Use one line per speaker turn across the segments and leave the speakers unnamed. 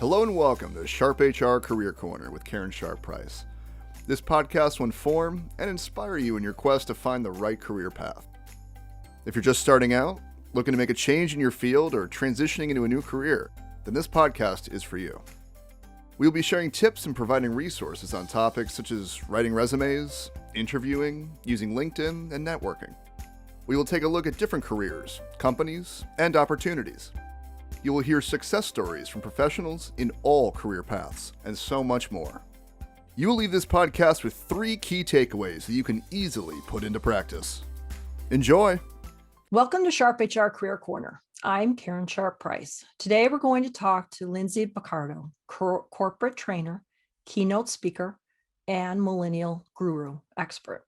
Hello and welcome to SharpHR Career Corner with Karen Sharp Price. This podcast will inform and inspire you in your quest to find the right career path. If you're just starting out, looking to make a change in your field, or transitioning into a new career, then this podcast is for you. We will be sharing tips and providing resources on topics such as writing resumes, interviewing, using LinkedIn, and networking. We will take a look at different careers, companies, and opportunities. You will hear success stories from professionals in all career paths, and so much more. You will leave this podcast with 3 key takeaways that you can easily put into practice. Enjoy!
Welcome to SharpHR Career Corner. I'm Karen Sharp Price. Today we're going to talk to Lindsay Boccardo, corporate trainer, keynote speaker, and millennial guru expert.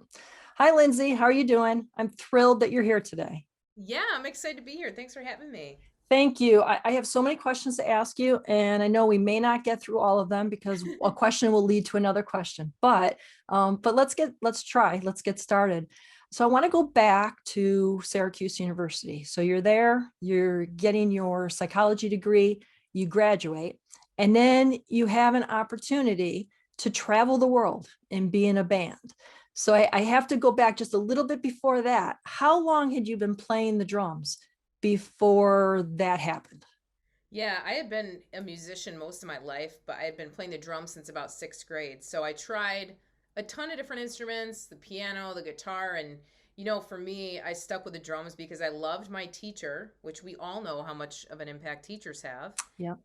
Hi, Lindsay. How are you doing? I'm thrilled that you're here today.
Yeah, I'm excited to be here. Thanks for having me.
Thank you. I have so many questions to ask you, and I know we may not get through all of them because a question will lead to another question. But let's get started. So I want to go back to Syracuse University. So you're there, you're getting your psychology degree, you graduate, and then you have an opportunity to travel the world and be in a band. So I have to go back just a little bit before that. How long had you been playing the drums before that happened?
Yeah, I had been a musician most of my life, but I had been playing the drums since about 6th grade. So I tried a ton of different instruments, the piano, the guitar, and for me, I stuck with the drums because I loved my teacher, which we all know how much of an impact teachers have.
Yeah.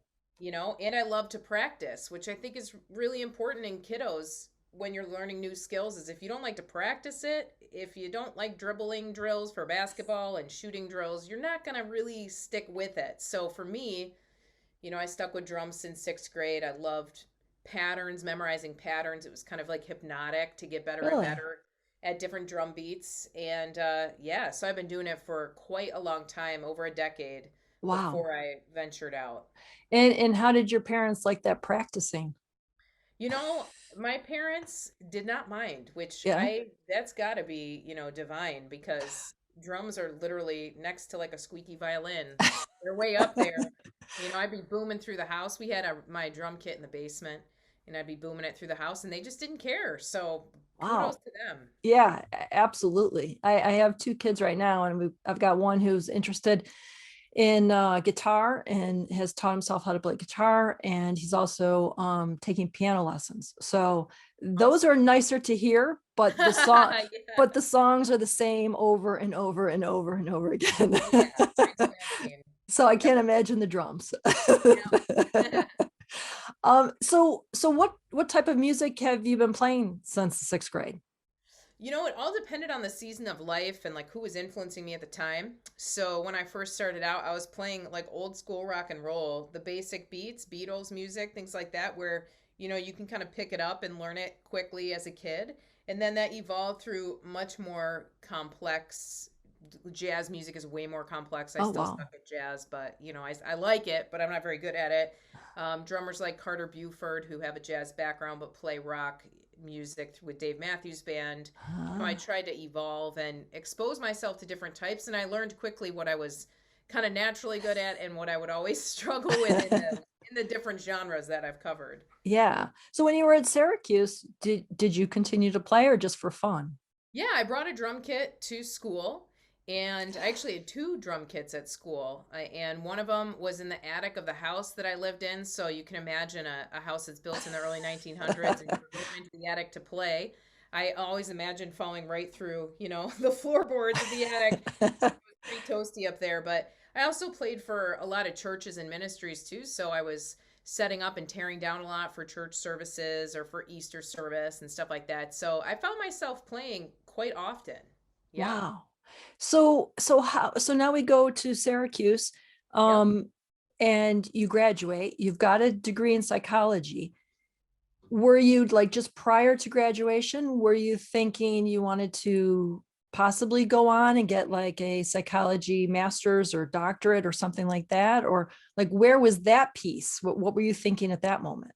And I love to practice, which I think is really important in kiddos when you're learning new skills. Is if you don't like to practice it, if you don't like dribbling drills for basketball and shooting drills, you're not going to really stick with it. So for me, I stuck with drums since 6th grade. I loved patterns, memorizing patterns. It was kind of like hypnotic to get better and better at different drum beats. And so I've been doing it for quite a long time, over a decade.
Wow.
Before I ventured out.
And how did your parents like that practicing?
My parents did not mind, which that's got to be, divine, because drums are literally next to like a squeaky violin. They're way up there. I'd be booming through the house. We had my drum kit in the basement, and I'd be booming it through the house, and they just didn't care. So kudos to them.
Yeah, absolutely. I have 2 kids right now, and I've got one who's interested in guitar and has taught himself how to play guitar, and he's also taking piano lessons. So those are nicer to hear, but the song but the songs are the same over and over and over and over again. So I can't imagine the drums. So what type of music have you been playing since the 6th grade?
It all depended on the season of life and like who was influencing me at the time. So when I first started out, I was playing like old school rock and roll, the basic beats, Beatles music, things like that, where, you can kind of pick it up and learn it quickly as a kid. And then that evolved through much more complex. Jazz music is way more complex. I still stuck with jazz, but I like it, but I'm not very good at it. Drummers like Carter Buford, who have a jazz background but play rock music with Dave Matthews Band. I tried to evolve and expose myself to different types, and I learned quickly what I was kind of naturally good at and what I would always struggle with in the different genres that I've covered.
Yeah. So when you were at Syracuse, did you continue to play, or just for fun?
Yeah, I brought a drum kit to school. And I actually had 2 drum kits at school, and one of them was in the attic of the house that I lived in. So you can imagine a house that's built in the early 1900s and you're going into the attic to play. I always imagined falling right through, the floorboards of the attic. It was pretty toasty up there. But I also played for a lot of churches and ministries too. So I was setting up and tearing down a lot for church services or for Easter service and stuff like that. So I found myself playing quite often. Yeah.
Wow. So now we go to Syracuse, and you graduate. You've got a degree in psychology. Were you like, just prior to graduation, were you thinking you wanted to possibly go on and get like a psychology master's or doctorate or something like that? Or like, where was that piece? What were you thinking at that moment?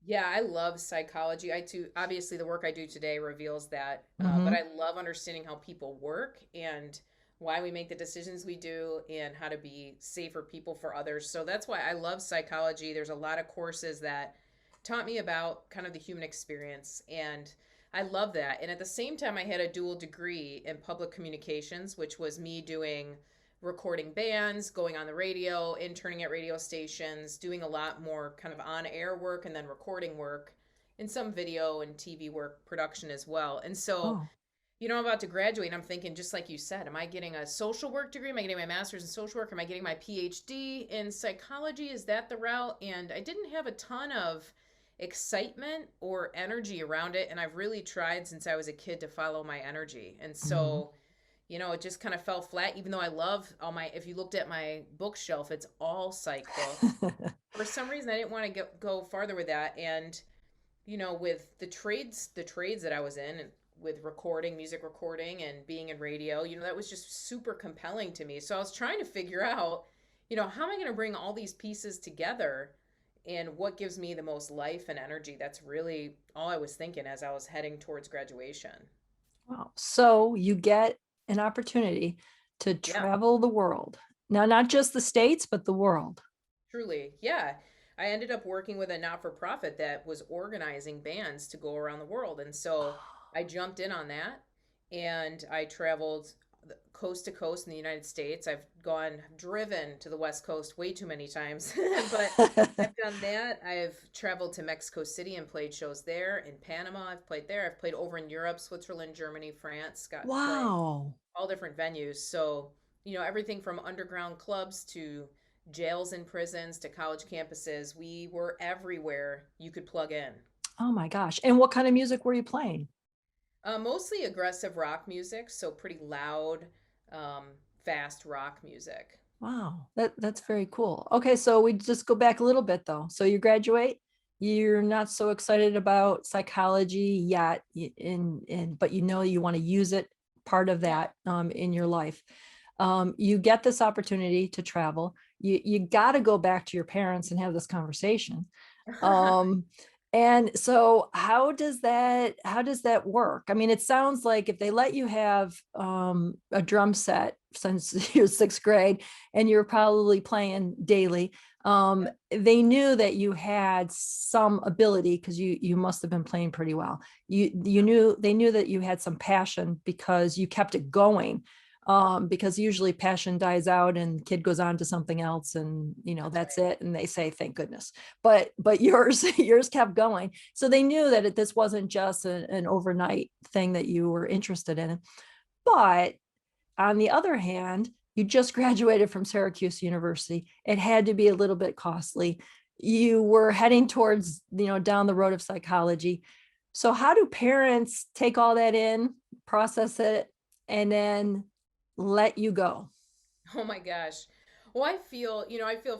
Yeah, I love psychology. Obviously the work I do today reveals that,
Mhm.
but I love understanding how people work and why we make the decisions we do, and how to be safer people for others. So that's why I love psychology. There's a lot of courses that taught me about kind of the human experience, and I love that. And at the same time, I had a dual degree in public communications, which was me doing recording bands, going on the radio, interning at radio stations, doing a lot more kind of on air work and then recording work, and some video and TV work production as well. And so,
Oh,
I'm about to graduate and I'm thinking, just like you said, am I getting a social work degree? Am I getting my master's in social work? Am I getting my PhD in psychology? Is that the route? And I didn't have a ton of excitement or energy around it. And I've really tried since I was a kid to follow my energy. And
mhm.
so, it just kind of fell flat, even though I love if you looked at my bookshelf, it's all psych books. For some reason, I didn't want to go farther with that. And, with the trades that I was in, and with recording, music recording, and being in radio, that was just super compelling to me. So I was trying to figure out, how am I going to bring all these pieces together, and what gives me the most life and energy? That's really all I was thinking as I was heading towards graduation.
Wow. So you get an opportunity to
Yeah.
travel the world. Now, not just the States, but the world.
Truly, yeah. I ended up working with a not-for-profit that was organizing bands to go around the world. And so I jumped in on that, and I traveled coast to coast in the United States. I've driven to the West Coast way too many times, but I've done that. I've traveled to Mexico City and played shows there. In Panama, I've played there. I've played over in Europe, Switzerland, Germany, France, got to play
Wow.
all different venues. So, everything from underground clubs to jails and prisons to college campuses. We were everywhere you could plug in.
Oh my gosh. And what kind of music were you playing?
Mostly aggressive rock music, so pretty loud, um, fast rock music.
Wow. That's very cool. Okay, so we just go back a little bit though. So you graduate, you're not so excited about psychology yet, but you want to use it part of
Yeah.
that in your life. You get this opportunity to travel. You got to go back to your parents and have this conversation. Um, and so how does that work? I mean, it sounds like if they let you have a drum set since you're sixth grade and you're probably playing daily,
Yeah.
they knew that you had some ability because you must have been playing pretty well. They knew that you had some passion because you kept it going, because usually passion dies out and kid goes on to something else and
That's
that's
right.
it and they say thank goodness, but yours kept going, so they knew that this wasn't just an overnight thing that you were interested in. But on the other hand, you just graduated from Syracuse University. It had to be a little bit costly. You were heading towards down the road of psychology. So how do parents take all that in, process it, and then let you go?
Oh my gosh. Well, I feel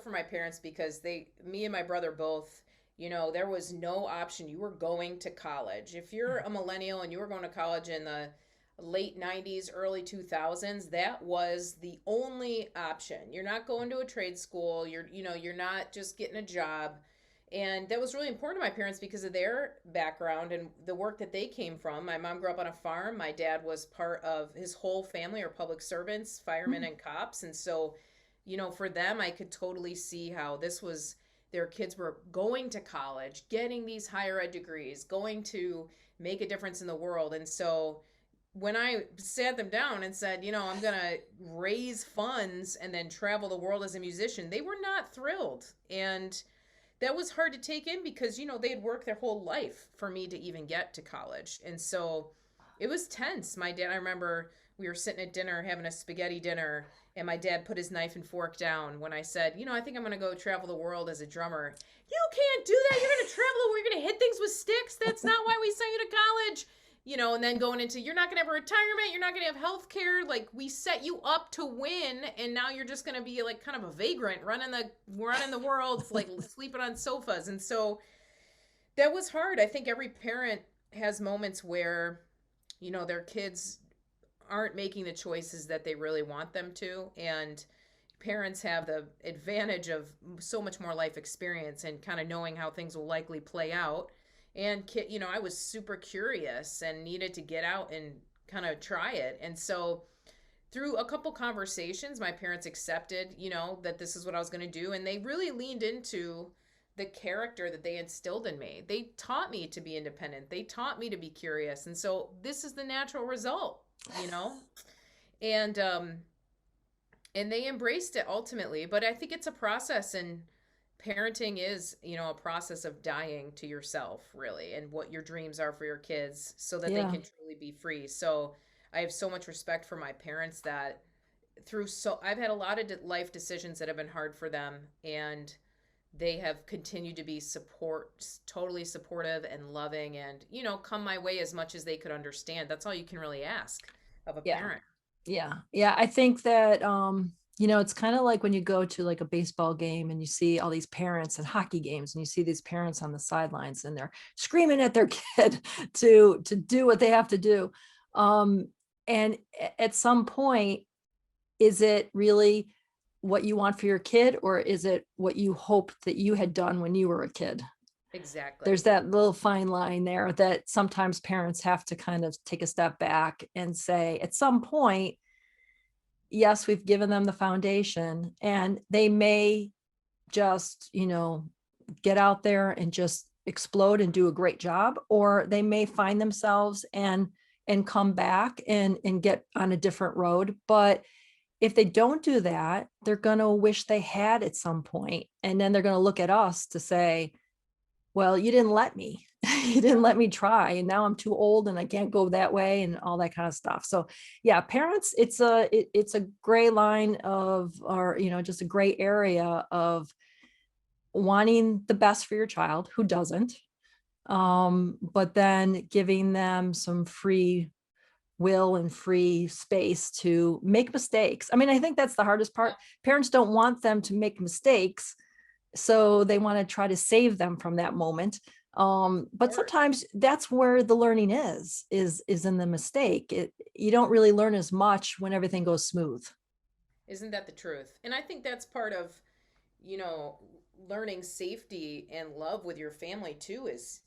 for my parents because me and my brother both, there was no option. You were going to college. If you're a millennial and you were going to college in the late 90s, early 2000s, that was the only option. You're not going to a trade school. You're not just getting a job. And that was really important to my parents because of their background and the work that they came from. My mom grew up on a farm. My dad was part of his whole family are public servants, firemen
Hmm.
and cops. And so, for them, I could totally see how this was their kids were going to college, getting these higher ed degrees, going to make a difference in the world. And so when I sat them down and said, I'm going to raise funds and then travel the world as a musician, they were not thrilled. And that was hard to take in because they had worked their whole life for me to even get to college. And so it was tense. My dad, I remember we were sitting at dinner having a spaghetti dinner, and my dad put his knife and fork down when I said, I think I'm going to go travel the world as a drummer. You can't do that. You're going to travel, you're going to hit things with sticks. That's not why we sent you to college. And then going into, you're not going to have a retirement, you're not going to have health care. Like, we set you up to win, and now you're just going to be like kind of a vagrant running the world, like sleeping on sofas. And so that was hard. I think every parent has moments where their kids aren't making the choices that they really want them to, and parents have the advantage of so much more life experience and kind of knowing how things will likely play out. And I was super curious and needed to get out and kind of try it. And so through a couple conversations, my parents accepted, that this is what I was going to do. And they really leaned into the character that they instilled in me. They taught me to be independent. They taught me to be curious. And so this is the natural result, you know? And they embraced it ultimately, but I think it's a process, and parenting is, a process of dying to yourself, really, and what your dreams are for your kids so that they
Yeah.
can truly be free. So I have so much respect for my parents that I've had a lot of life decisions that have been hard for them, and they have continued to be totally supportive and loving, and, come my way as much as they could understand. That's all you can really ask of a
Yeah.
parent.
Yeah. I think that, it's kind of like when you go to like a baseball game and you see all these parents and hockey games, and you see these parents on the sidelines and they're screaming at their kid to do what they have to do. And at some point, is it really what you want for your kid, or is it what you hoped that you had done when you were a kid?
Exactly.
There's that little fine line there that sometimes parents have to kind of take a step back and say, at some point, yes, we've given them the foundation, and they may just, get out there and just explode and do a great job, or they may find themselves and come back and get on a different road. But if they don't do that, they're going to wish they had at some point. And then they're going to look at us to say, well, you didn't let me, you didn't let me try. And now I'm too old and I can't go that way and all that kind of stuff. So yeah, parents, it's a gray line or just a gray area of wanting the best for your child, who doesn't, but then giving them some free will and free space to make mistakes. I mean, I think that's the hardest part. Parents don't want them to make mistakes, so they want to try to save them from that moment. But sometimes that's where the learning is in the mistake. You don't really learn as much when everything goes smooth.
Isn't that the truth? And I think that's part of, learning safety and love with your family too. Is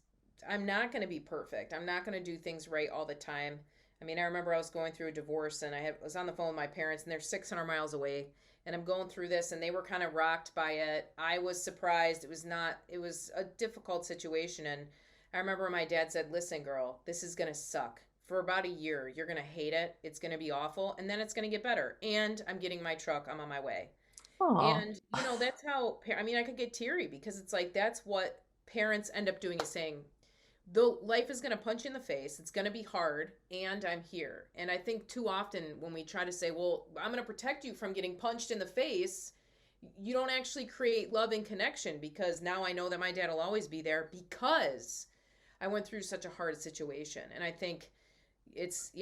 I'm not going to be perfect. I'm not going to do things right all the time. I mean, I remember I was going through a divorce, and I was on the phone with my parents, and they're 600 miles away, and I'm going through this, and they were kind of rocked by it. I was surprised. It was a difficult situation. And I remember my dad said, listen, girl, this is going to suck. For about a year, you're going to hate it. It's going to be awful. And then it's going to get better. And I'm getting my truck. I'm on my way.
Oh,
And, that's how, I could get teary, because it's like, that's what parents end up doing, is saying, though life is going to punch you in the face, it's going to be hard, and I'm here. And I think too often when we try to say, well, I'm going to protect you from getting punched in the face, you don't actually create love and connection, because now I know that my dad will always be there because I went through such a hard situation. And I think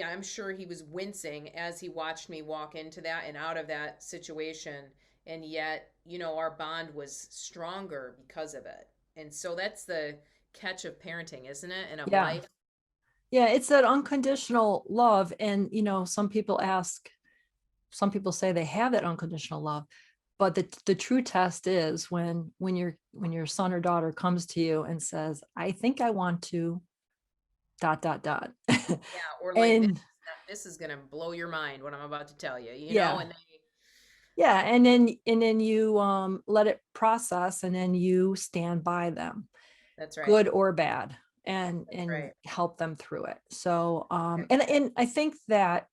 I'm sure he was wincing as he watched me walk into that and out of that situation. And yet, our bond was stronger because of it. And so that's the catch of parenting, isn't it? And of life.
Yeah, it's that unconditional love. And, some people say they have that unconditional love, but the true test is when your son or daughter comes to you and says, I think I want to ...
Yeah, or like,
and
this is gonna blow your mind what I'm about to tell you,
yeah.
And
Yeah, and then you let it process, and then you stand by them.
That's right.
Good or bad, and
right.
help them through it. So and I think that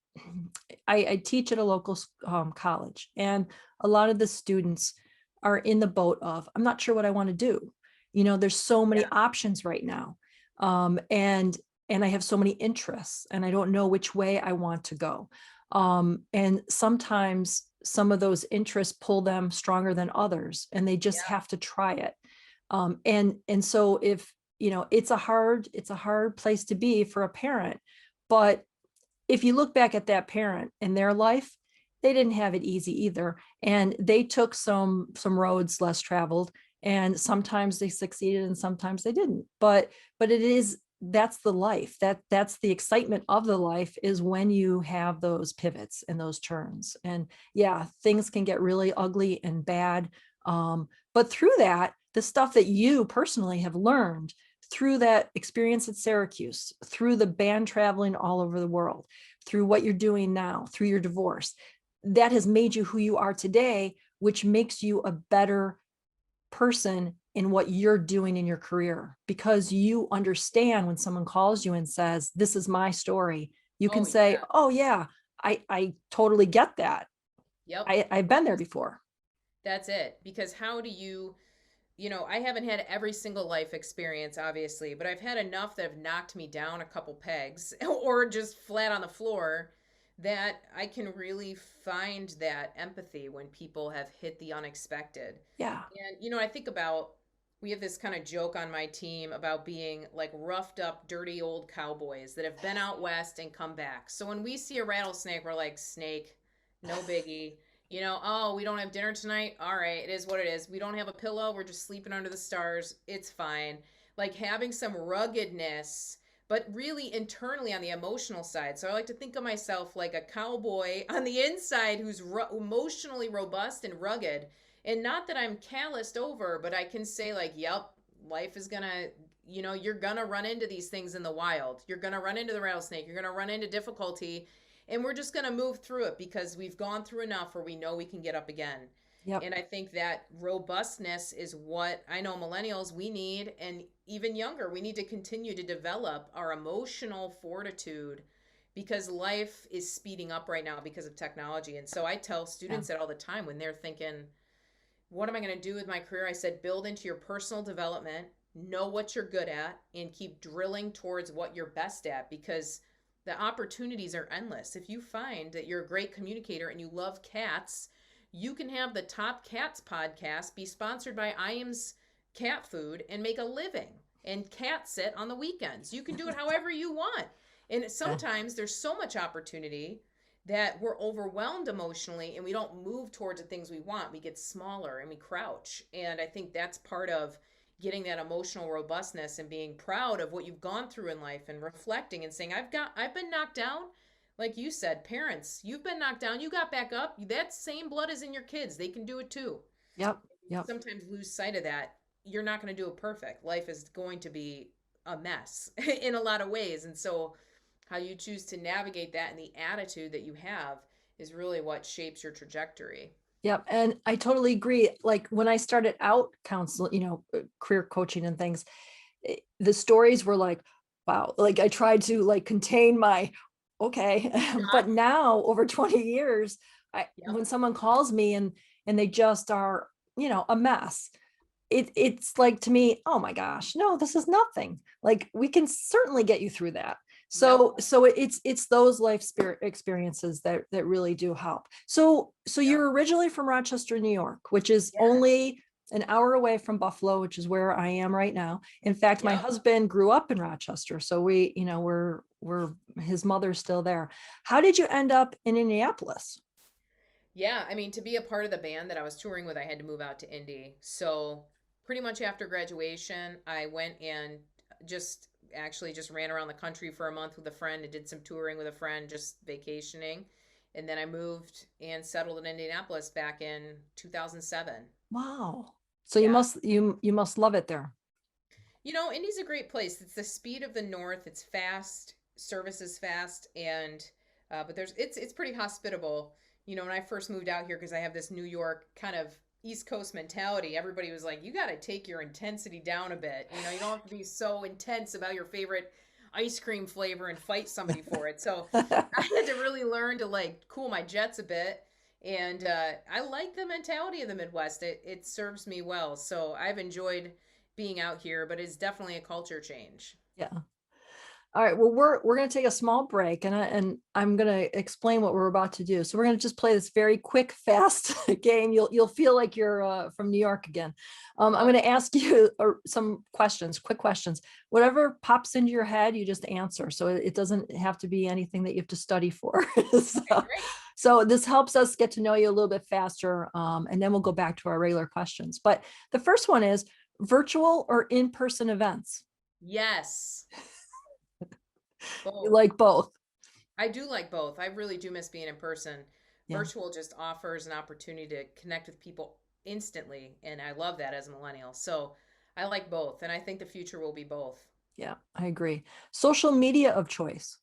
I teach at a local college, and a lot of the students are in the boat of, I'm not sure what I want to do. There's so many options right now, and I have so many interests, and I don't know which way I want to go. And sometimes some of those interests pull them stronger than others, and they just have to try it. And so if, it's a hard place to be for a parent, but if you look back at that parent in their life, they didn't have it easy either. And they took some roads less traveled, and sometimes they succeeded and sometimes they didn't. But that's the life. That's the excitement of the life, is when you have those pivots and those turns. And yeah, things can get really ugly and bad. But through that, the stuff that you personally have learned through that experience at Syracuse, through the band traveling all over the world, through what you're doing now, through your divorce, that has made you who you are today, which makes you a better person in what you're doing in your career, because you understand when someone calls you and says, this is my story, you can say, oh yeah, I totally get that.
Yep.
I've been there before.
That's it. Because how do you, I haven't had every single life experience, obviously, but I've had enough that have knocked me down a couple pegs or just flat on the floor, that I can really find that empathy when people have hit the unexpected.
Yeah.
And, I think about, we have this kind of joke on my team about being like roughed up, dirty old cowboys that have been out west and come back. So when we see a rattlesnake, we're like, snake, no biggie. Oh, we don't have dinner tonight. All right, it is what it is. We don't have a pillow. We're just sleeping under the stars. It's fine. Like having some ruggedness, but really internally on the emotional side. So I like to think of myself like a cowboy on the inside who's emotionally robust and rugged. And not that I'm calloused over, but I can say like, yep, life is gonna, you're gonna run into these things in the wild. You're gonna run into the rattlesnake. You're gonna run into difficulty. And we're just gonna move through it because we've gone through enough where we know we can get up again.
Yep.
And I think that robustness is what I know millennials, we need, and even younger, we need to continue to develop our emotional fortitude, because life is speeding up right now because of technology. And so I tell students that all the time when they're thinking, what am I going to do with my career? I said, build into your personal development, know what you're good at, and keep drilling towards what you're best at, because the opportunities are endless. If you find that you're a great communicator and you love cats, you can have the Top Cats podcast be sponsored by IAM's Cat Food and make a living and cat sit on the weekends. You can do it however you want. And sometimes there's so much opportunity that we're overwhelmed emotionally and we don't move towards the things we want. We get smaller and we crouch. And I think that's part of getting that emotional robustness and being proud of what you've gone through in life and reflecting and saying, I've been knocked down. Like you said, parents, you've been knocked down, you got back up. That same blood is in your kids. They can do it too.
Yep.
Sometimes lose sight of that. You're not going to do it perfect. Life is going to be a mess in a lot of ways. And so how you choose to navigate that and the attitude that you have is really what shapes your trajectory.
Yep. And I totally agree. Like when I started out career coaching and things, the stories were like, wow, like I tried to like contain my, okay. But now over 20 years, when someone calls me and they just are, a mess, it's like to me, oh my gosh, no, this is nothing. Like we can certainly get you through that. So it's those life experiences that really do help. So you're originally from Rochester, New York, which is only an hour away from Buffalo, which is where I am right now. In fact, my husband grew up in Rochester, so we're his mother's still there. How did you end up in Indianapolis?
Yeah, I mean, to be a part of the band that I was touring with, I had to move out to Indy. So pretty much after graduation, I went and just ran around the country for a month with a friend and did some touring with a friend, just vacationing. And then I moved and settled in Indianapolis back in 2007.
Wow. So you must love it there.
Indy's a great place. It's the speed of the North. It's fast, service is fast, and but it's pretty hospitable. When I first moved out here, because I have this New York kind of East Coast mentality, everybody was like, you got to take your intensity down a bit. You don't have to be so intense about your favorite ice cream flavor and fight somebody for it. So I had to really learn to like cool my jets a bit. And I like the mentality of the Midwest. It serves me well. So I've enjoyed being out here, but it's definitely a culture change.
Yeah. All right. Well, we're going to take a small break, and I'm going to explain what we're about to do. So we're going to just play this very quick, fast game. You'll feel like you're from New York again. I'm going to ask you some questions, quick questions. Whatever pops into your head, you just answer. So it doesn't have to be anything that you have to study for. So this helps us get to know you a little bit faster, and then we'll go back to our regular questions. But the first one is virtual or in-person events?
Yes.
You like both?
I do like both. I really do miss being in person.
Yeah.
Virtual just offers an opportunity to connect with people instantly, and I love that as a millennial. So I like both, and I think the future will be both.
Yeah, I agree. Social media of choice?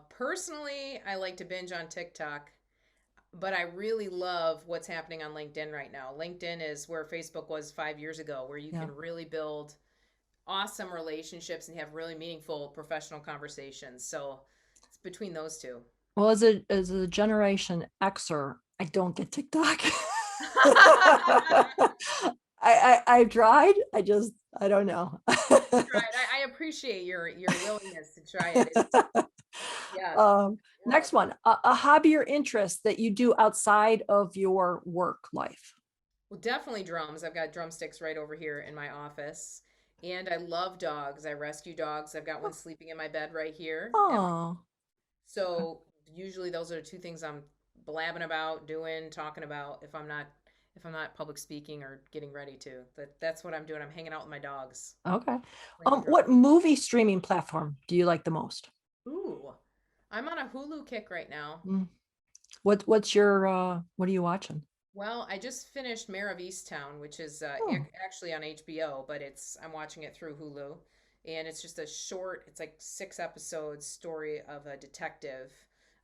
Personally, I like to binge on TikTok, but I really love what's happening on LinkedIn right now. LinkedIn is where Facebook was 5 years ago, where you
Yeah.
can really build awesome relationships and have really meaningful professional conversations. So it's between those two.
Well, as a Generation Xer, I don't get TikTok. I've tried. I don't know.
Right. I appreciate your willingness to try it. Yeah.
Next one, a hobby or interest that you do outside of your work life.
Well, definitely drums. I've got drumsticks right over here in my office. And I love dogs. I rescue dogs. I've got one sleeping in my bed right here.
Oh,
So usually those are the two things I'm blabbing about, doing, talking about if I'm not public speaking or getting ready to. That's what I'm doing. I'm hanging out with my dogs.
okay.
Playing
What
drums.
movie streaming platform do you like the most?
Ooh. I'm on a Hulu kick right now.
Mm. What are you watching?
Well, I just finished Mayor of Easttown, which is
Oh,
actually on HBO, but I'm watching it through Hulu, and it's just a short, it's like 6 episodes story of a detective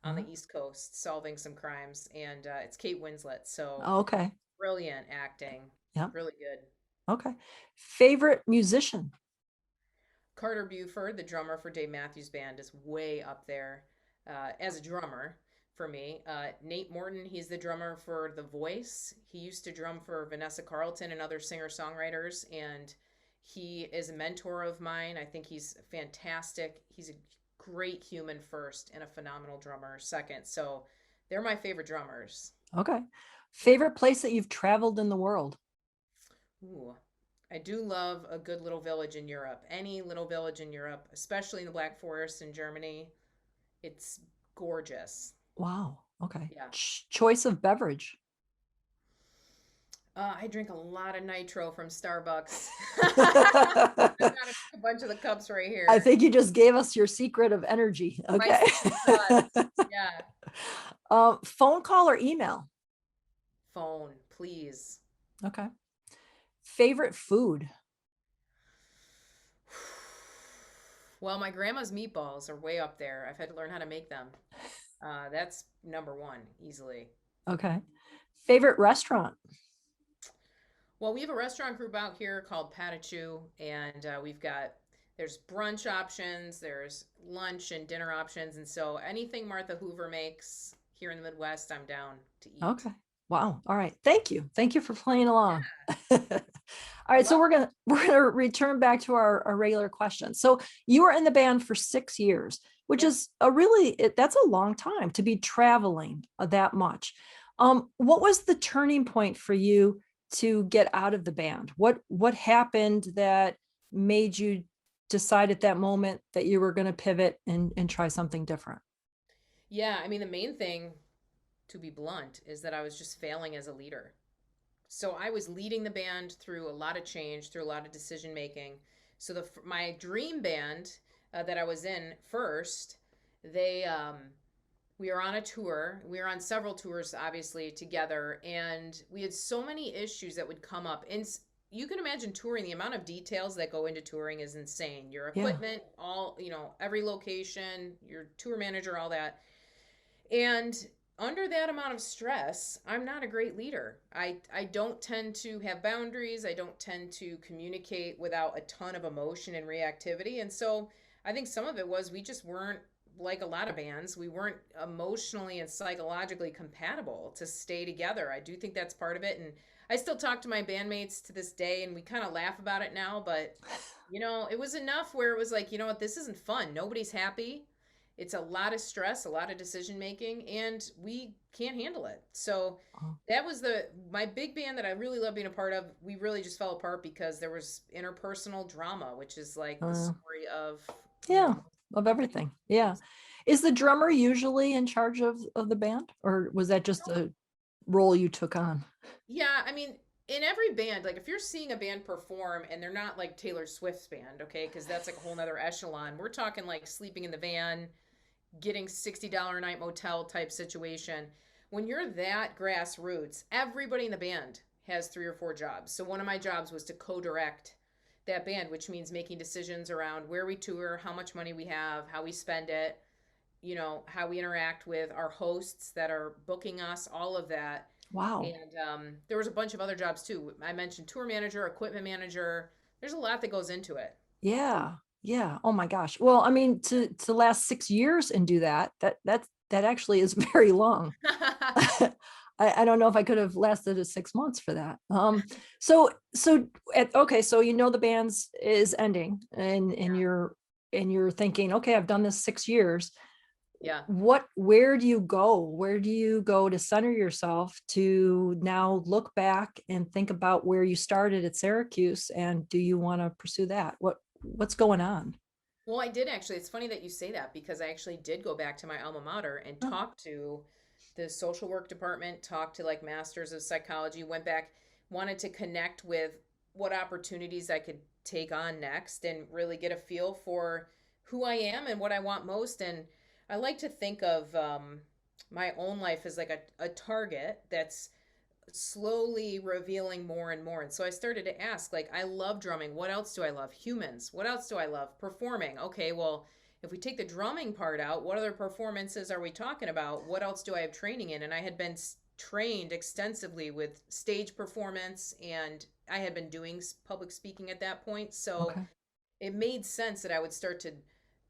on
uh-huh.
the East Coast solving some crimes, and it's Kate Winslet, so
Oh, okay.
brilliant acting,
Yeah.
really good.
Okay. Favorite musician?
Carter Buford, the drummer for Dave Matthews Band, is way up there as a drummer for me. Nate Morton, he's the drummer for The Voice. He used to drum for Vanessa Carlton and other singer-songwriters, and he is a mentor of mine. I think he's fantastic. He's a great human first and a phenomenal drummer second. So they're my favorite drummers.
Okay. Favorite place that you've traveled in the world?
Ooh, I do love a good little village in Europe. Any little village in Europe, especially in the Black Forest in Germany. It's gorgeous.
Wow. Okay.
Yeah.
Choice of beverage.
I drink a lot of nitro from Starbucks. I've got a bunch of the cups right here.
I think you just gave us your secret of energy.
My
Okay.
secret sauce. Yeah.
Phone call or email?
Phone, please.
Okay. Favorite food?
Well, my grandma's meatballs are way up there. I've had to learn how to make them. That's number one, easily.
Okay. Favorite restaurant?
Well, we have a restaurant group out here called Patachu, and there's brunch options, there's lunch and dinner options, and so anything Martha Hoover makes here in the Midwest, I'm down to eat.
Okay. Wow. All right. Thank you. Thank you for playing along. All
I
right. So
love
we're gonna return back to our regular questions. So you were in the band for 6 years, which
Yeah.
is that's a long time to be traveling that much. What was the turning point for you to get out of the band? What happened that made you decide at that moment that you were going to pivot and try something different?
Yeah, I mean, the main thing, to be blunt, is that I was just failing as a leader. So I was leading the band through a lot of change, through a lot of decision making. So my dream band that I was in first, they we were on a tour. We were on several tours, obviously, together, and we had so many issues that would come up. And you can imagine touring, the amount of details that go into touring is insane. Your
Yeah.
equipment, every location, your tour manager, all that. And under that amount of stress, I'm not a great leader. I don't tend to have boundaries. I don't tend to communicate without a ton of emotion and reactivity. And so I think some of it was we just weren't, like a lot of bands, we weren't emotionally and psychologically compatible to stay together. I do think that's part of it. And I still talk to my bandmates to this day, and we kind of laugh about it now. But, it was enough where it was like, you know what, this isn't fun. Nobody's happy. It's a lot of stress, a lot of decision making, and we can't handle it. So that was my big band that I really love being a part of. We really just fell apart because there was interpersonal drama, which is like the story of
Yeah, of everything. Yeah. Is the drummer usually in charge of the band, or was that just a role you took on?
Yeah, I mean, in every band, like if you're seeing a band perform and they're not like Taylor Swift's band, okay, because that's like a whole nother echelon. We're talking like sleeping in the van, getting $60 a night motel type situation. When you're that grassroots, everybody in the band has 3 or 4 jobs. So one of my jobs was to co-direct that band, which means making decisions around where we tour, how much money we have, how we spend it, how we interact with our hosts that are booking us, all of that.
Wow.
And there was a bunch of other jobs too. I mentioned tour manager, equipment manager. There's a lot that goes into it.
Yeah. Yeah. Oh my gosh. Well, I mean, to last 6 years and do that actually is very long. I don't know if I could have lasted 6 months for that. So the band's is ending and you're thinking, okay, I've done this 6 years.
Yeah.
Where do you go? Where do you go to center yourself to now look back and think about where you started at Syracuse? And do you want to pursue that? What's going on?
Well, I did actually. It's funny that you say that because I actually did go back to my alma mater and
Oh,
talk to the social work department, talked to like masters of psychology, went back, wanted to connect with what opportunities I could take on next and really get a feel for who I am and what I want most. And I like to think of my own life as like a target that's slowly revealing more and more. And so I started to ask, like, I love drumming. What else do I love? Humans. What else do I love? Performing. Okay, well, if we take the drumming part out, what other performances are we talking about? What else do I have training in? And I had been trained extensively with stage performance, and I had been doing public speaking at that point. So
okay.
it made sense that I would start to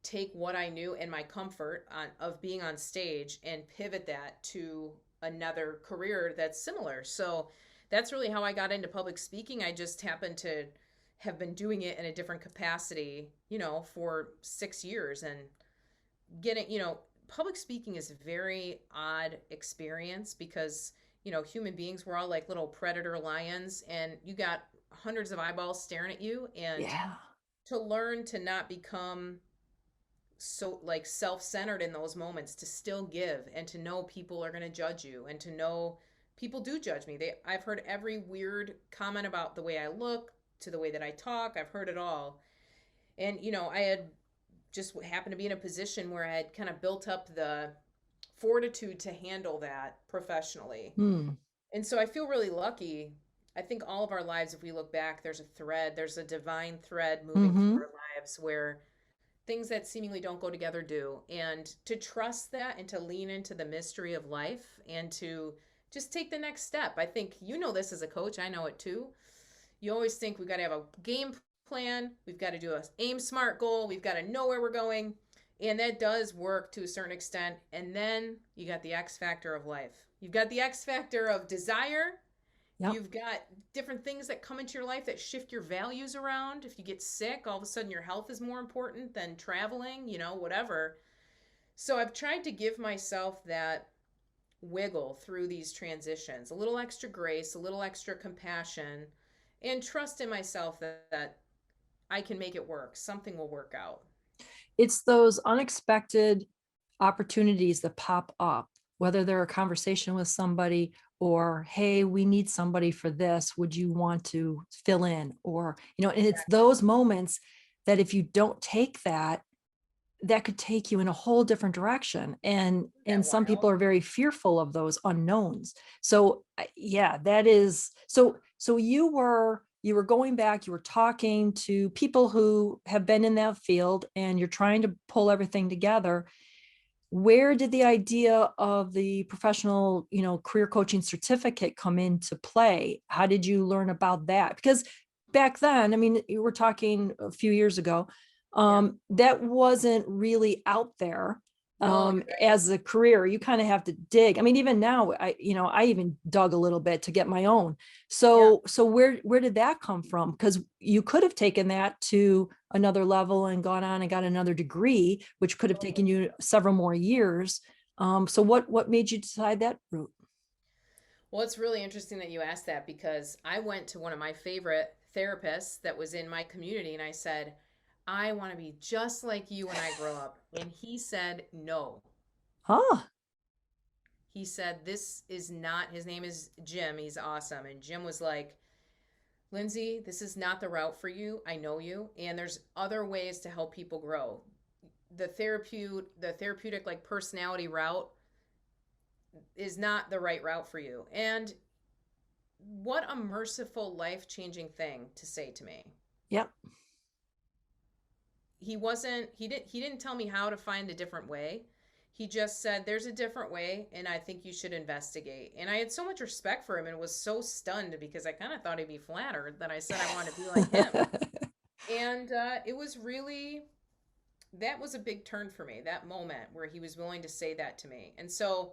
take what I knew and my comfort of being on stage and pivot that to another career that's similar. So that's really how I got into public speaking. I just happened to have been doing it in a different capacity, for 6 years and getting, public speaking is a very odd experience because, human beings, we're all like little predator lions and you got hundreds of eyeballs staring at you. And
Yeah.
to learn to not become so like self-centered in those moments, to still give and to know people are going to judge you and to know people do judge me. I've heard every weird comment about the way I look to the way that I talk. I've heard it all. And I had just happened to be in a position where I had kind of built up the fortitude to handle that professionally.
Hmm.
And so I feel really lucky. I think all of our lives, if we look back, there's a divine thread moving through
Mm-hmm.
our lives where things that seemingly don't go together do. And to trust that and to lean into the mystery of life and to just take the next step. I think this as a coach, I know it too. You always think we've got to have a game plan, we've got to do a aim smart goal, we've got to know where we're going. And that does work to a certain extent. And then you got the X factor of life. You've got the X factor of desire.
Yep.
You've got different things that come into your life that shift your values around. If you get sick, all of a sudden your health is more important than traveling, whatever. So I've tried to give myself that wiggle through these transitions, a little extra grace, a little extra compassion, and trust in myself that I can make it work. Something will work out.
It's those unexpected opportunities that pop up, whether they're a conversation with somebody or, hey, we need somebody for this. Would you want to fill in? Or, and it's those moments that if you don't take that, that could take you in a whole different direction. And some people are very fearful of those unknowns. So yeah, that is, so you were going back, you were talking to people who have been in that field and you're trying to pull everything together. Where did the idea of the professional, career coaching certificate come into play? How did you learn about that? Because back then, I mean, you were talking a few years ago, that wasn't really out there
No,
as a career. You kind of have to dig. I mean, even now, I even dug a little bit to get my own. So where did that come from? Because you could have taken that to another level and gone on and got another degree, which could have taken you several more years. So what made you decide that route?
Well, it's really interesting that you asked that because I went to one of my favorite therapists that was in my community and I said, I want to be just like you when I grow up. And he said, no.
Huh.
He said, this is not, his name is Jim. He's awesome. And Jim was like, Lindsay, this is not the route for you. I know you. And there's other ways to help people grow. The therapeutic like personality route is not the right route for you. And what a merciful, life-changing thing to say to me.
Yep.
He didn't tell me how to find a different way. he just said, there's a different way, and I think you should investigate. And I had so much respect for him and was so stunned because I kind of thought he'd be flattered that I said I wanted to be like him. And it was really, that was a big turn for me, that moment where he was willing to say that to me. And so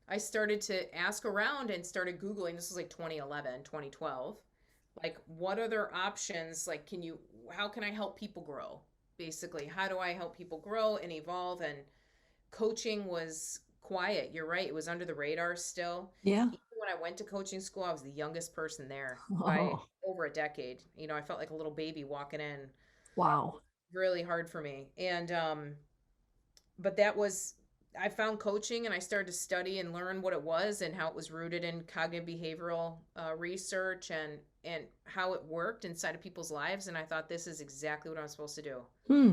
I started to ask around and started Googling. This was like 2011, 2012. Like, what other options? Like, how can I help people grow? Basically, how do I help people grow and evolve? And coaching was quiet. You're right. It was under the radar still.
Yeah.
Even when I went to coaching school, I was the youngest person there by
Oh,
over a decade. I felt like a little baby walking in.
wow.
Really hard for me. And but that was, I found coaching and I started to study and learn what it was and how it was rooted in cognitive behavioral research and how it worked inside of people's lives. And I thought, this is exactly what I'm supposed to do.
Hmm.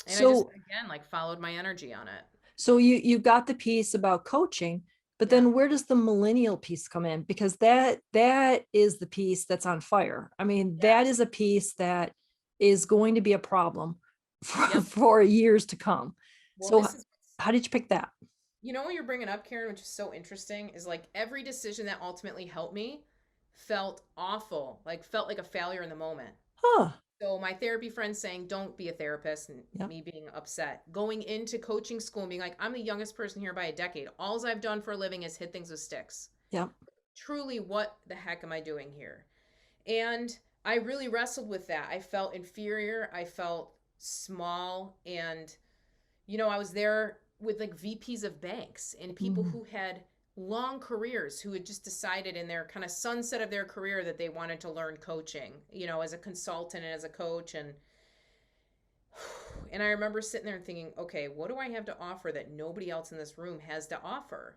And I just,
So,
again, like followed my energy on it.
so you got the piece about coaching, but
Yeah.
then where does the millennial piece come in? Because that is the piece that's on fire. I mean, that
Yes.
is a piece that is going to be a problem for,
Yep.
for years to come.
Well,
So
this is,
how did you pick that?
what you're bringing up, Karen, which is so interesting, is like every decision that ultimately helped me felt awful, like felt like a failure in the moment.
Huh.
So my therapy friend saying, don't be a therapist, and
Yep.
me being upset. Going into coaching school and being like, I'm the youngest person here by a decade. All I've done for a living is hit things with sticks.
Yep.
Truly, what the heck am I doing here? And I really wrestled with that. I felt inferior. I felt small. And, I was there with like VPs of banks and people
Mhm.
who had long careers, who had just decided in their kind of sunset of their career that they wanted to learn coaching, as a consultant and as a coach. And I remember sitting there and thinking, okay, what do I have to offer that nobody else in this room has to offer?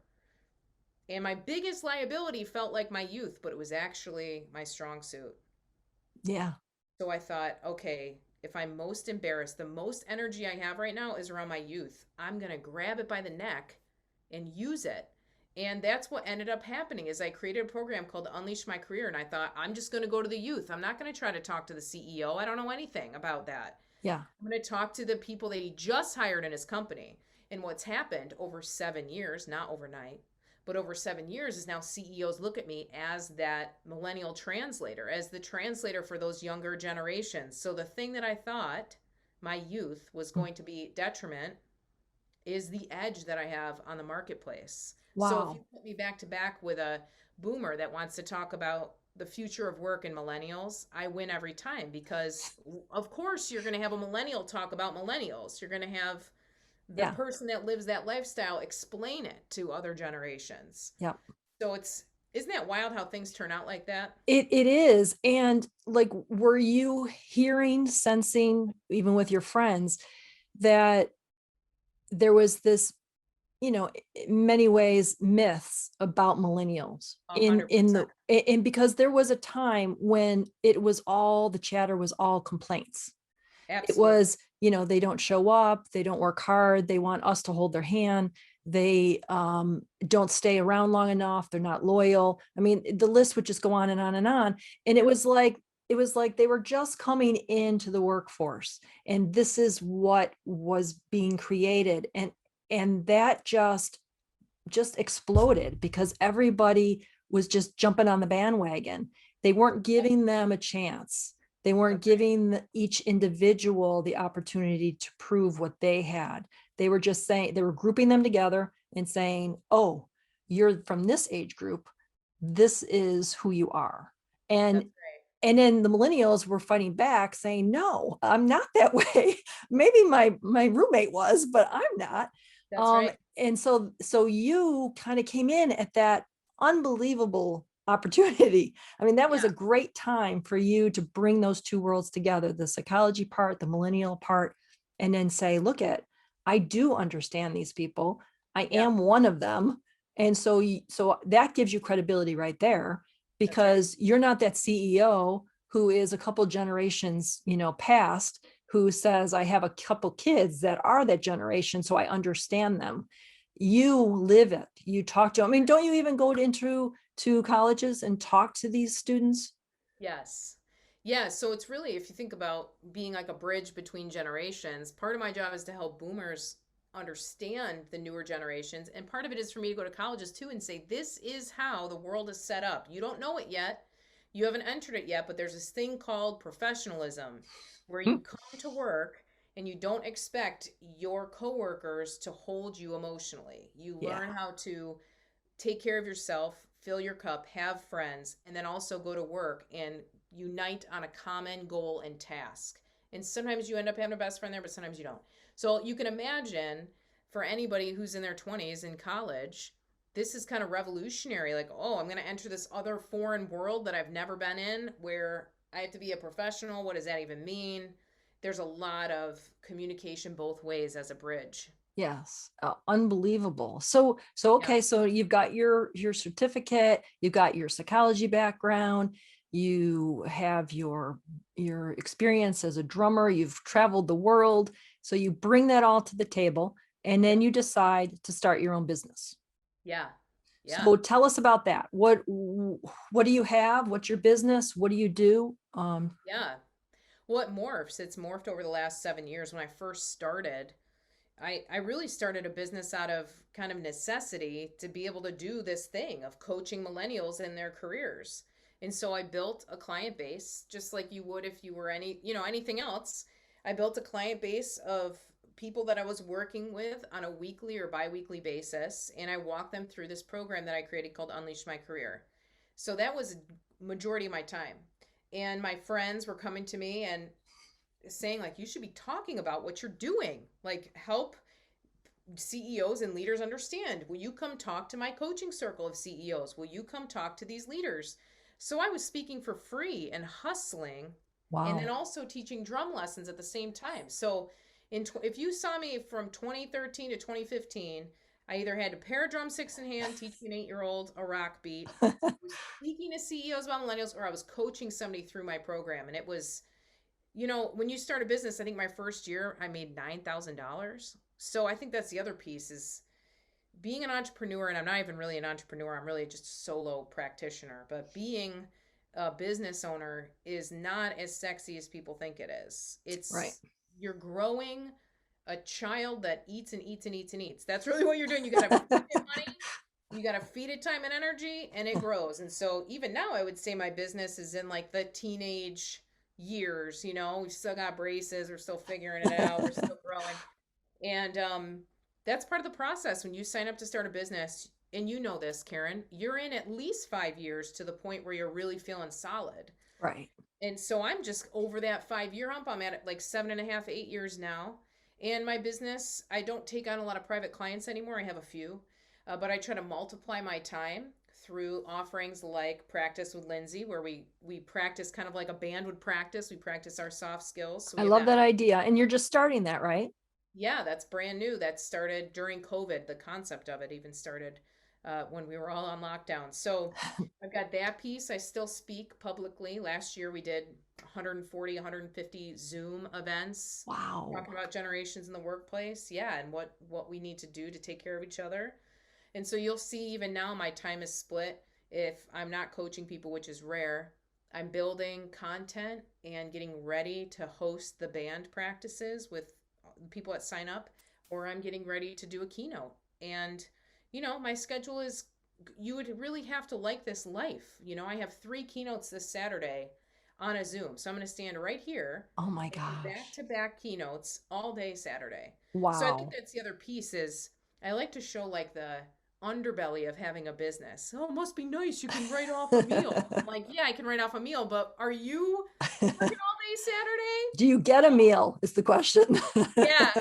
And my biggest liability felt like my youth, but it was actually my strong suit.
Yeah.
So I thought, okay, if I'm most embarrassed, the most energy I have right now is around my youth. I'm going to grab it by the neck and use it. And that's what ended up happening is I created a program called Unleash My Career. And I thought, I'm just going to go to the youth. I'm not going to try to talk to the CEO. I don't know anything about that.
Yeah.
I'm going to talk to the people that he just hired in his company. And what's happened over 7 years, not overnight, but over 7 years, is now CEOs look at me as that millennial translator, as the translator for those younger generations. So the thing that I thought my youth was going to be detriment is the edge that I have on the marketplace. So if
Wow.
you put me back to back with a boomer that wants to talk about the future of work and millennials, I win every time, because of course you're going to have a millennial talk about millennials. You're going to have the
Yeah.
person that lives that lifestyle explain it to other generations.
Yeah.
So isn't that wild how things turn out like that?
It is. And like, were you hearing, sensing, even with your friends, that there was this, in many ways, myths about millennials in
100%.
and because there was a time when the chatter was all complaints. It
Absolutely.
was, they don't show up, they don't work hard, they want us to hold their hand, they don't stay around long enough, they're not loyal. I mean, the list would just go on and on and on. And it was like they were just coming into the workforce, and this is what was being created. And that just exploded because everybody was just jumping on the bandwagon. They weren't giving them a chance. They weren't giving each individual the opportunity to prove what they had. They were just saying, they were grouping them together and saying, oh, you're from this age group, this is who you are. And
That's right.
and then the millennials were fighting back saying, no, I'm not that way. Maybe my roommate was, but I'm not.
That's right.
And so you kind of came in at that unbelievable opportunity. I mean, that was
Yeah.
a great time for you to bring those two worlds together, the psychology part, the millennial part, and then say, I do understand these people. I
Yeah.
am one of them. And so that gives you credibility right there,
That's right.
because you're not that CEO who is a couple generations, past, who says, I have a couple kids that are that generation, so I understand them. You live it. You talk to them. I mean, don't you even go into colleges and talk to these students?
Yes. Yeah. So it's really, if you think about being like a bridge between generations, part of my job is to help boomers understand the newer generations. And part of it is for me to go to colleges too and say, this is how the world is set up. You don't know it yet. You haven't entered it yet, but there's this thing called professionalism where you come to work and you don't expect your coworkers to hold you emotionally. You learn how to take care of yourself, fill your cup, have friends, and then also go to work and unite on a common goal and task. And sometimes you end up having a best friend there, but sometimes you don't. So you can imagine for anybody who's in their 20s in college, this is kind of revolutionary. Like, oh, I'm going to enter this other foreign world that I've never been in where I have to be a professional. What does that even mean? There's a lot of communication both ways as a bridge.
Yes. Unbelievable. So okay. So you've got your certificate, you've got your psychology background, you have your experience as a drummer, you've traveled the world. So you bring that all to the table and then you decide to start your own business.
Yeah.
So tell us about that. What do you have? What's your business? What do you do?
Well, it morphs. It's morphed over the last 7 years. When I first started, I really started a business out of kind of necessity to be able to do this thing of coaching millennials in their careers. And so I built a client base just like you would if you were anything else. I built a client base of people that I was working with on a weekly or bi-weekly basis. And I walked them through this program that I created called Unleash My Career. So that was majority of my time. And my friends were coming to me and saying like, you should be talking about what you're doing, like help CEOs and leaders understand. Will you come talk to my coaching circle of CEOs? Will you come talk to these leaders? So I was speaking for free and hustling.
Wow.
And then also teaching drum lessons at the same time. So if you saw me from 2013 to 2015, I either had a pair of drumsticks in hand, teaching an 8-year-old a rock beat, I was speaking to CEOs about millennials, or I was coaching somebody through my program. And it was, when you start a business, I think my first year I made $9,000. So I think that's the other piece is being an entrepreneur. And I'm not even really an entrepreneur. I'm really just a solo practitioner. But being a business owner is not as sexy as people think it is. It's
right.
You're growing a child that eats and eats and eats and eats. That's really what you're doing. You got to feed it money, you got to feed it time and energy, and it grows. And so even now, I would say my business is in like the teenage years. We've still got braces. We're still figuring it out. We're still growing. And that's part of the process. When you sign up to start a business, and you know this, Karen, you're in at least 5 years to the point where you're really feeling solid.
Right.
And so I'm just over that 5-year hump. I'm at like 7.5, 8 years now. And my business, I don't take on a lot of private clients anymore. I have a few, but I try to multiply my time through offerings like Practice with Lindsay, where we practice kind of like a band would practice. We practice our soft skills. So
I love that idea. And you're just starting that, right?
Yeah, that's brand new. That started during COVID. The concept of it even started when we were all on lockdown. So I've got that piece. I still speak publicly. Last year we did 140, 150 Zoom events.
Wow.
Talking about generations in the workplace. Yeah. And what we need to do to take care of each other. And so you'll see even now my time is split. If I'm not coaching people, which is rare, I'm building content and getting ready to host the band practices with people that sign up, or I'm getting ready to do a keynote. And my schedule is, you would really have to like this life. I have 3 keynotes this Saturday on a Zoom. So I'm going to stand right here.
Oh my gosh.
Back-to-back keynotes all day Saturday.
Wow.
So I think that's the other piece is I like to show like the underbelly of having a business. Oh, it must be nice. You can write off a meal. I'm like, yeah, I can write off a meal, but are you working all day Saturday?
Do you get a meal is the question.
Yeah.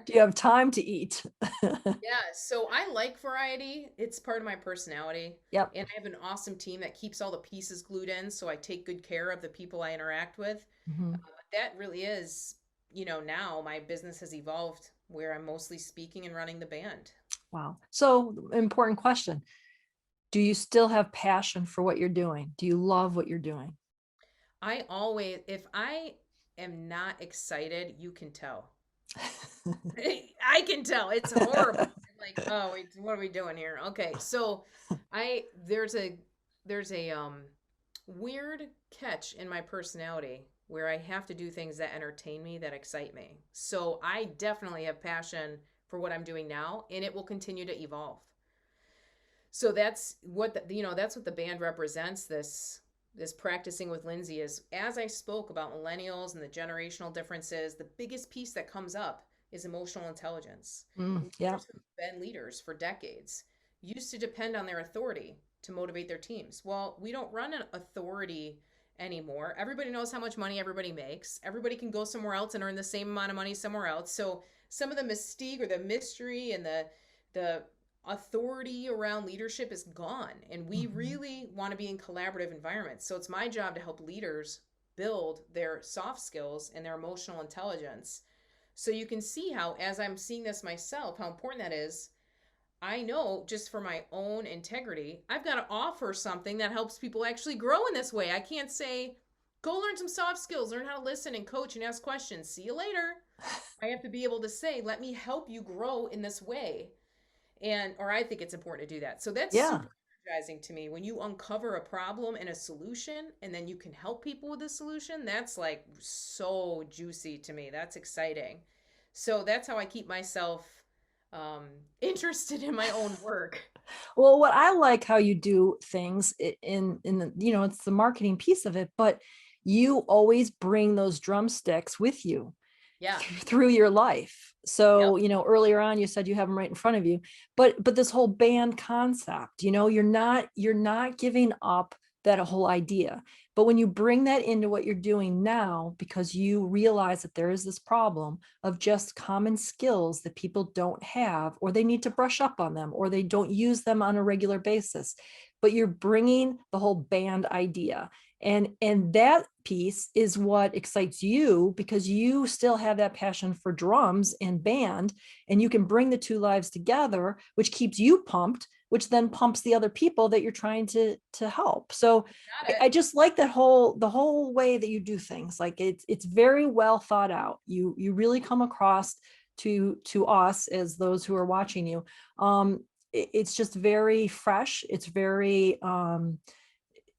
Do you have time to eat?
Yeah. So I like variety. It's part of my personality.
Yep.
And I have an awesome team that keeps all the pieces glued in. So I take good care of the people I interact with.
Mm-hmm.
That really is, now my business has evolved where I'm mostly speaking and running the band.
Wow. So important question. Do you still have passion for what you're doing? Do you love what you're doing?
If I am not excited, you can tell. I can tell. It's horrible. Like, oh, wait, what are we doing here? Okay. So there's a weird catch in my personality where I have to do things that entertain me, that excite me. So I definitely have passion for what I'm doing now, and it will continue to evolve. So that's what that's what the band represents. This practicing with Lindsay is, as I spoke about millennials and the generational differences, the biggest piece that comes up is emotional intelligence.
Yeah.
Been leaders for decades used to depend on their authority to motivate their teams. Well, we don't run an authority anymore. Everybody knows how much money everybody makes. Everybody can go somewhere else and earn the same amount of money somewhere else. So some of the mystique or the mystery and the authority around leadership is gone. And we really want to be in collaborative environments. So it's my job to help leaders build their soft skills and their emotional intelligence. So you can see how, as I'm seeing this myself, how important that is. I know just for my own integrity, I've got to offer something that helps people actually grow in this way. I can't say, go learn some soft skills, learn how to listen and coach and ask questions. See you later. I have to be able to say, let me help you grow in this way. Or I think it's important to do that. So that's super energizing to me. When you uncover a problem and a solution, and then you can help people with the solution, that's like so juicy to me. That's exciting. So that's how I keep myself interested in my own work.
Well, what I like how you do things in the, it's the marketing piece of it, but you always bring those drumsticks with you through your life. So, earlier on, you said you have them right in front of you, but this whole band concept, you're not giving up that whole idea. But when you bring that into what you're doing now, because you realize that there is this problem of just common skills that people don't have, or they need to brush up on them, or they don't use them on a regular basis, but you're bringing the whole band idea. And that piece is what excites you, because you still have that passion for drums and band, and you can bring the two lives together, which keeps you pumped, which then pumps the other people that you're trying to help. So I just like the whole way that you do things. Like it's very well thought out. You really come across to us as those who are watching you. It's just very fresh. It's very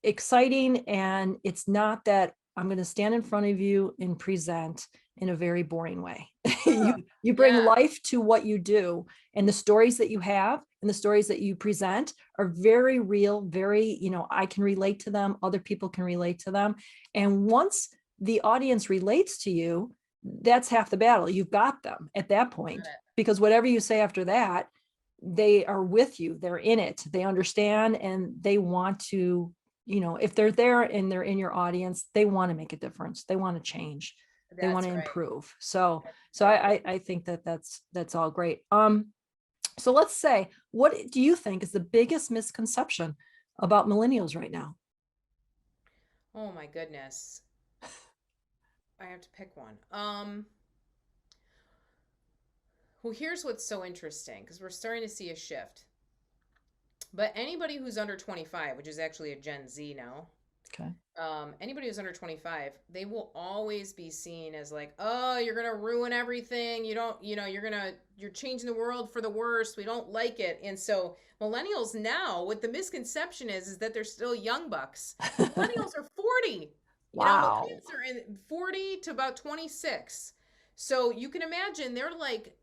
exciting. And it's not that I'm going to stand in front of you and present in a very boring way. You bring life to what you do, and the stories that you have and the stories that you present are very real, very, I can relate to them. Other people can relate to them. And once the audience relates to you, that's half the battle. You've got them at that point, because whatever you say after that, they are with you. They're in it. They understand, and they want to, if they're there and they're in your audience, they want to make a difference. They want to change. They want to improve. So I think that's all great. So let's say, what do you think is the biggest misconception about millennials right now?
Oh my goodness. I have to pick one. Well, here's what's so interesting, because we're starting to see a shift. But anybody who's under 25, which is actually a Gen Z now,
okay.
Anybody who's under 25, they will always be seen as like, oh, you're going to ruin everything. You're changing the world for the worse. We don't like it. And so millennials now, what the misconception is that they're still young bucks. Millennials are 40.
Wow.
Millennials are in 40 to about 26. So you can imagine they're like,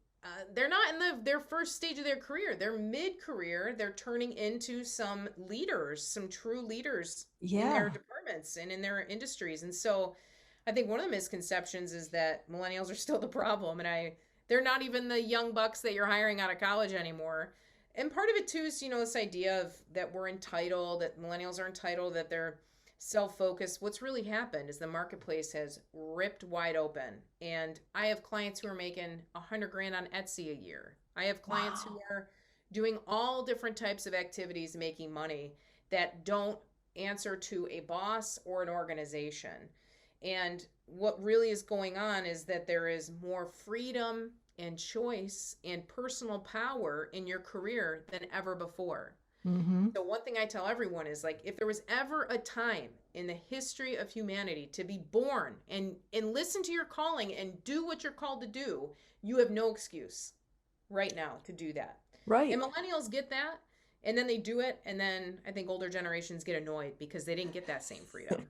they're not in their first stage of their career. They're mid-career. They're turning into some leaders, some true leaders in their departments and in their industries. And so I think one of the misconceptions is that millennials are still the problem. And they're not even the young bucks that you're hiring out of college anymore. And part of it too is, this idea of that we're entitled, that millennials are entitled, that they're self-focused. What's really happened is the marketplace has ripped wide open, and I have clients who are making $100,000 on Etsy a year. I have clients who are doing all different types of activities, making money that don't answer to a boss or an organization. And what really is going on is that there is more freedom and choice and personal power in your career than ever before.
Mm-hmm.
So one thing I tell everyone is, like, if there was ever a time in the history of humanity to be born and listen to your calling and do what you're called to do, you have no excuse right now to do that.
Right.
And millennials get that, and then they do it. And then I think older generations get annoyed because they didn't get that same freedom.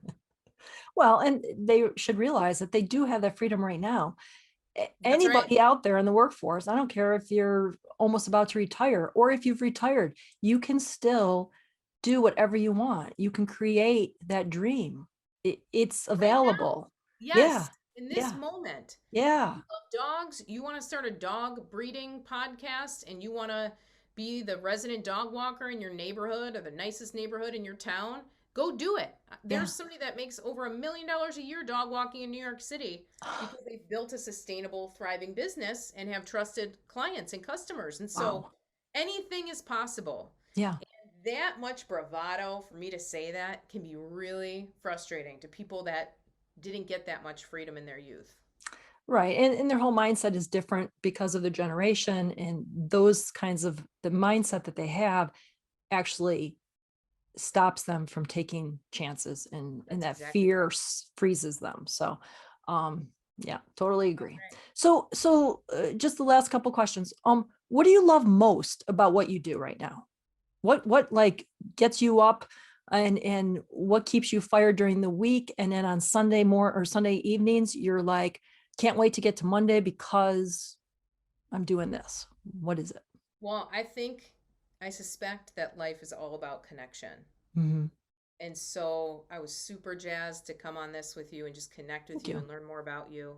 Well, and they should realize that they do have that freedom right now.
That's right.
Anybody out there in the workforce, I don't care if you're almost about to retire or if you've retired, you can still do whatever you want. You can create that dream. It's
Right now.
available. Yeah.
Yes. In this
Yeah.
moment.
Yeah.
You love dogs. You want to start a dog breeding podcast and you want to be the resident dog walker in your neighborhood or the nicest neighborhood in your town. Go do it. There's somebody that makes over $1 million a year dog walking in New York City because they've built a sustainable, thriving business and have trusted clients and customers. And so
Wow.
anything is possible.
Yeah.
That much bravado for me to say that can be really frustrating to people that didn't get that much freedom in their youth.
Right. And their whole mindset is different because of the generation, and those kinds of the mindset that they have actually stops them from taking chances, and
That's
that
exactly
fear freezes them. So, yeah, totally agree.
right.
So just the last couple questions. What do you love most about what you do right now? What like gets you up, and what keeps you fired during the week? And then on Sunday evenings, you're like, can't wait to get to Monday because I'm doing this. What is it?
Well, I suspect that life is all about connection.
Mm-hmm.
And so I was super jazzed to come on this with you and just connect with
Thank
you
you.
and learn more about you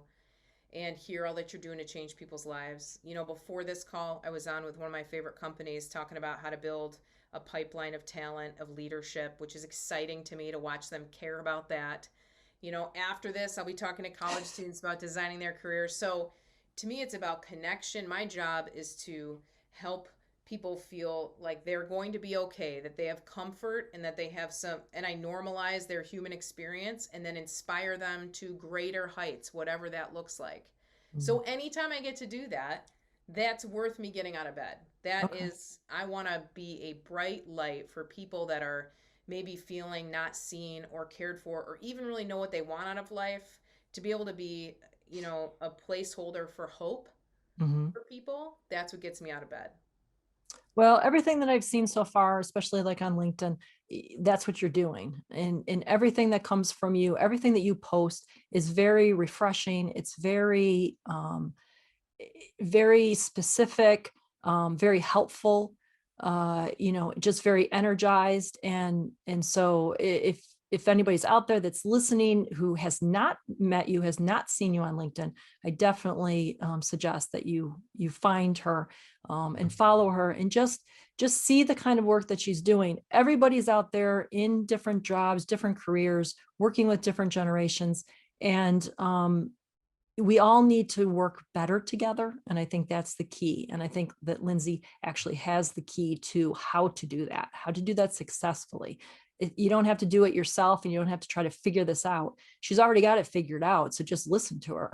and hear all that you're doing to change people's lives. You know, before this call, I was on with one of my favorite companies talking about how to build a pipeline of talent, of leadership, which is exciting to me to watch them care about that. You know, after this, I'll be talking to college students about designing their careers. So to me, it's about connection. My job is to help people feel like they're going to be okay, that they have comfort and that they have and I normalize their human experience and then inspire them to greater heights, whatever that looks like. So anytime I get to do that, that's worth me getting out of bed.
Okay.
I want to be a bright light for people that are maybe feeling not seen or cared for, or even really know what they want out of life, to be able to be, a placeholder for hope
Mm-hmm.
for people. That's what gets me out of bed.
Well, everything that I've seen so far, especially like on LinkedIn, that's what you're doing. And everything that comes from you, everything that you post is very refreshing. It's very specific, very helpful, just very energized. And so if anybody's out there that's listening who has not met you, has not seen you on LinkedIn, I definitely suggest that you find her and follow her, and just see the kind of work that she's doing. Everybody's out there in different jobs, different careers, working with different generations. And we all need to work better together. And I think that's the key. And I think that Lindsay actually has the key to how to do that successfully. You don't have to do it yourself, and you don't have to try to figure this out. She's already got it figured out. So just listen to her.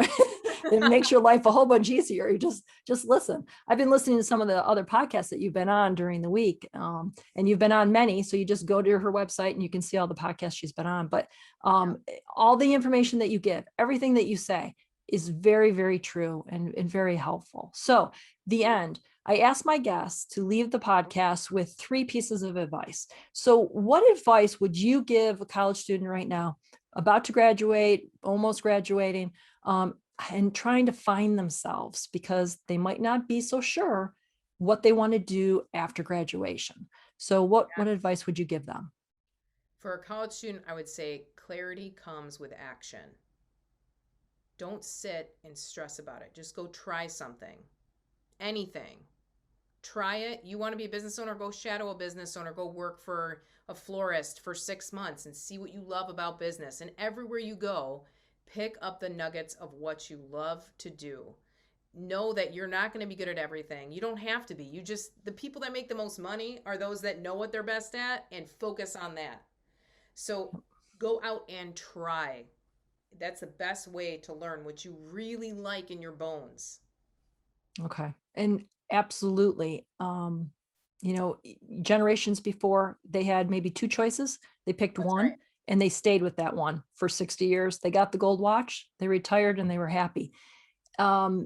It makes your life a whole bunch easier. You just listen. I've been listening to some of the other podcasts that you've been on during the week, and you've been on many. So you just go to her website and you can see all the podcasts she's been on. But all the information that you give, everything that you say, is very, very true and very helpful. So the end, I asked my guests to leave the podcast with 3 pieces of advice. So what advice would you give a college student right now, about to graduate, almost graduating, and trying to find themselves because they might not be so sure what they want to do after graduation? So what advice would you give them?
For a college student, I would say clarity comes with action. Don't sit and stress about it. Just go try something. Anything. Try it. You want to be a business owner, go shadow a business owner, go work for a florist for 6 months and see what you love about business. And everywhere you go, pick up the nuggets of what you love to do. Know that you're not going to be good at everything. You don't have to be. The people that make the most money are those that know what they're best at and focus on that. So go out and try. That's the best way to learn what you really like in your bones.
Okay. And absolutely. Generations before, they had maybe 2 choices. They picked
That's
one,
right.
and they stayed with that one for 60 years. They got the gold watch, they retired, and they were happy. How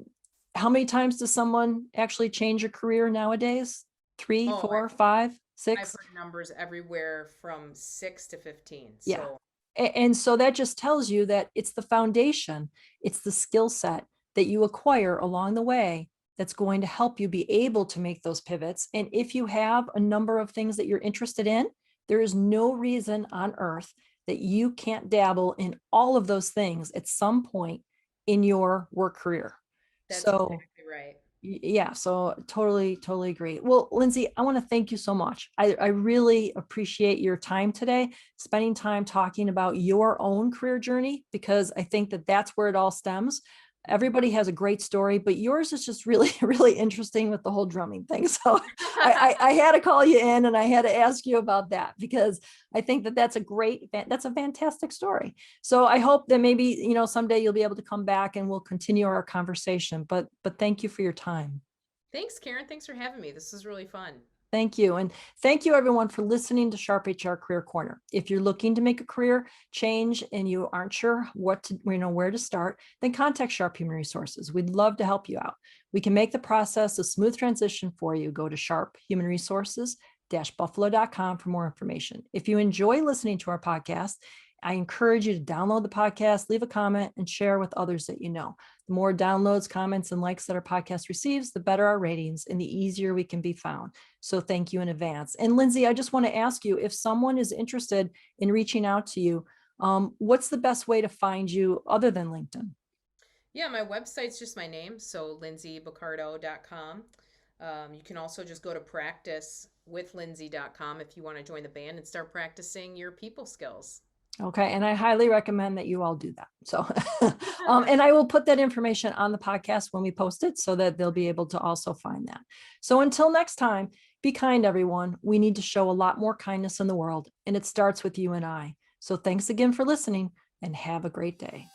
many times does someone actually change a career nowadays? 3, 4, 5, 6?
I've heard numbers everywhere from 6 to 15.
Yeah.
So
And so that just tells you that it's the foundation, it's the skill set that you acquire along the way that's going to help you be able to make those pivots. And if you have a number of things that you're interested in, there is no reason on earth that you can't dabble in all of those things at some point in your work career.
That's
So
exactly right.
yeah, so totally agree. Well, Lindsay, I want to thank you so much. I really appreciate your time today, spending time talking about your own career journey, because I think that that's where it all stems. Everybody has a great story, but yours is just really, really interesting with the whole drumming thing. So I had to call you in and I had to ask you about that, because I think that that's a fantastic story. So I hope that maybe, someday you'll be able to come back and we'll continue our conversation, but thank you for your time.
Thanks, Karen. Thanks for having me. This was really fun.
Thank you. And thank you everyone for listening to SharpHR Career Corner. If you're looking to make a career change and you aren't sure where to start, then contact Sharp Human Resources. We'd love to help you out. We can make the process a smooth transition for you. Go to sharphumanresources-buffalo.com for more information. If you enjoy listening to our podcast, I encourage you to download the podcast, leave a comment, and share with others that you know. The more downloads, comments, and likes that our podcast receives, the better our ratings and the easier we can be found. So thank you in advance. And Lindsay, I just want to ask you, if someone is interested in reaching out to you, what's the best way to find you other than LinkedIn?
Yeah, my website's just my name, so lindsayboccardo.com. You can also just go to practicewithlindsay.com if you want to join the band and start practicing your people skills.
Okay. And I highly recommend that you all do that. So, and I will put that information on the podcast when we post it so that they'll be able to also find that. So until next time, be kind, everyone. We need to show a lot more kindness in the world, and it starts with you and I. So thanks again for listening and have a great day.